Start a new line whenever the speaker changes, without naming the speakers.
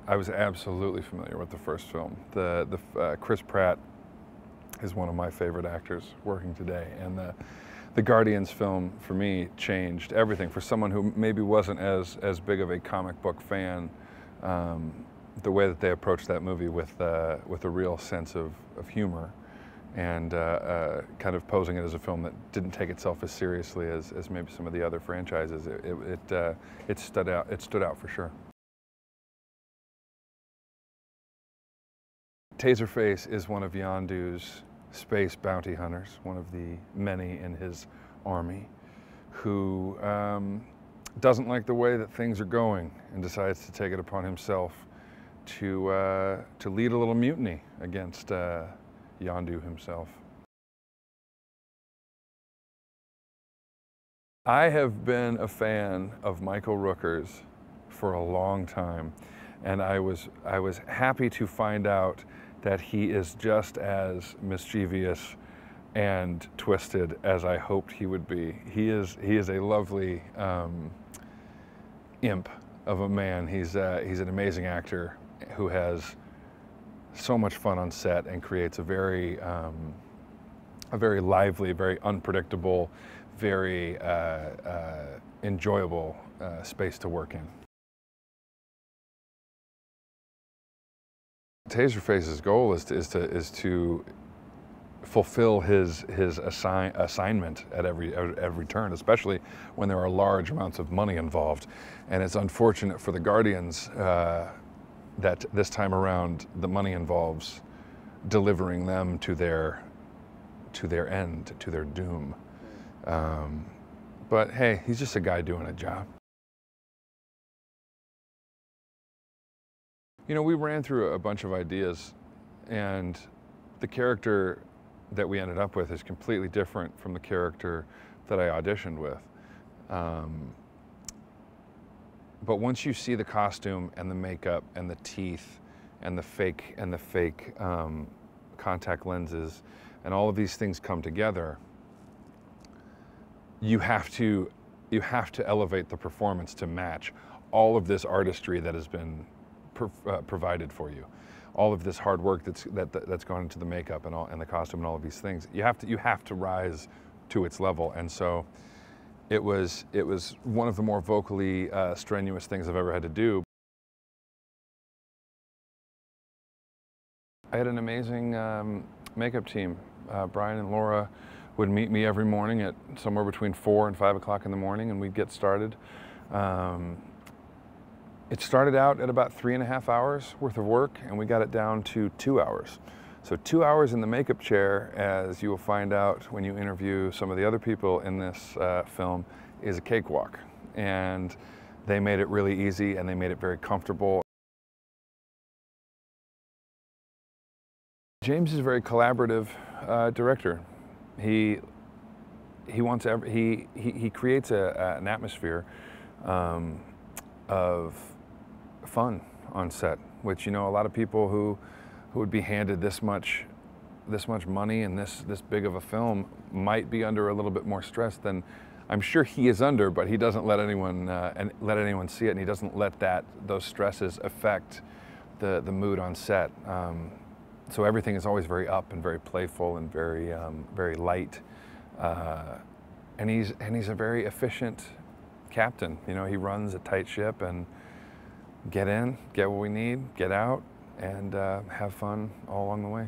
I was absolutely familiar with the first film. Chris Pratt is one of my favorite actors working today, and the Guardians film for me changed everything. For someone who maybe wasn't as big of a comic book fan, the way that they approached that movie with a real sense of humor, and kind of posing it as a film that didn't take itself as seriously as maybe some of the other franchises, it stood out. It stood out for sure. Taserface is one of Yondu's space bounty hunters, one of the many in his army, who doesn't like the way that things are going and decides to take it upon himself to lead a little mutiny against Yondu himself. I have been a fan of Michael Rooker's for a long time, and I was happy to find out that he is just as mischievous and twisted as I hoped he would be. He is a lovely imp of a man. He's an amazing actor who has so much fun on set and creates a very lively, very unpredictable, very enjoyable space to work in. Taserface's goal is to fulfill his assignment at every turn, especially when there are large amounts of money involved. And it's unfortunate for the Guardians that this time around the money involves delivering them to their end, to their doom. But hey, he's just a guy doing a job. You know, we ran through a bunch of ideas, and the character that we ended up with is completely different from the character that I auditioned with. But once you see the costume and the makeup and the teeth and the fake contact lenses and all of these things come together, you have to elevate the performance to match all of this artistry that has been provided for you, all of this hard work that's gone into the makeup and the costume and all of these things. You have to rise to its level, and so it was one of the more vocally strenuous things I've ever had to do. I had an amazing makeup team. Brian and Laura would meet me every morning at somewhere between 4 and 5 o'clock in the morning, and we'd get started. It started out at about 3.5 hours worth of work, and we got it down to 2 hours. So 2 hours in the makeup chair, as you will find out when you interview some of the other people in this film, is a cakewalk. And they made it really easy, and they made it very comfortable. James is a very collaborative director. He creates an atmosphere of fun on set, which, you know, a lot of people who would be handed this much money and this big of a film might be under a little bit more stress than I'm sure he is under, but he doesn't let anyone see it, and he doesn't let those stresses affect the mood on set. So everything is always very up and very playful and very light, and he's a very efficient captain. You know, he runs a tight ship, and get in, get what we need, get out, and have fun all along the way.